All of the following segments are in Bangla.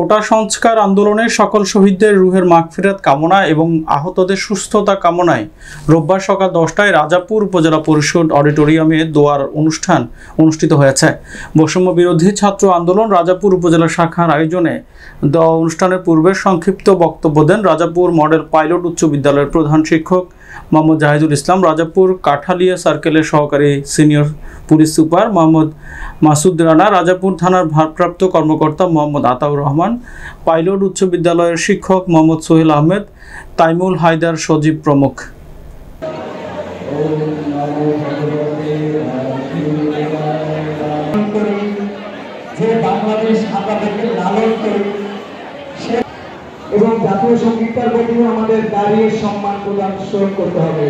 কোটা সংস্কার আন্দোলনে সকল শহীদদের রুহের মাগফিরাত কামনা এবং আহতদের সুস্থতা কামনায় রোববার সকাল 10টায় রাজাপুর উপজেলা পরিষদ অডিটোরিয়ামে দোয়ার অনুষ্ঠান অনুষ্ঠিত হয়েছে। বৈষম্য বিরোধী ছাত্র আন্দোলন রাজাপুর উপজেলা শাখার আয়োজনে দোয়া অনুষ্ঠানের পূর্বে সংক্ষিপ্ত বক্তব্য দেন রাজাপুর মডেল পাইলট উচ্চ বিদ্যালয়ের প্রধান শিক্ষক মোহাম্মদ জাহিদুল ইসলাম, রাজাপুর কাঠালিয়া সার্কেলের সহকারী senior police super Mohammad Masud Rana, Rajapur থানার ভারপ্রাপ্ত কর্মকর্তা মোহাম্মদ আতাউর রহমান, পাইলট উচ্চ বিদ্যালয়ের শিক্ষক মোহাম্মদ সোহেল আহমেদ, তাইমুল হায়দার, সজীব প্রমুখ। এবং জাতীয় সঙ্গীতটার প্রতি আমাদের দাঁড়িয়ে সম্মান প্রদর্শন করতে হবে।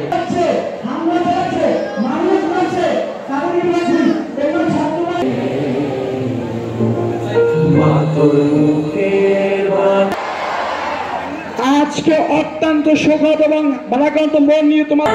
আজকে অত্যন্ত শোকদ এবং ভারাক্রান্ত মন নিয়ে তোমার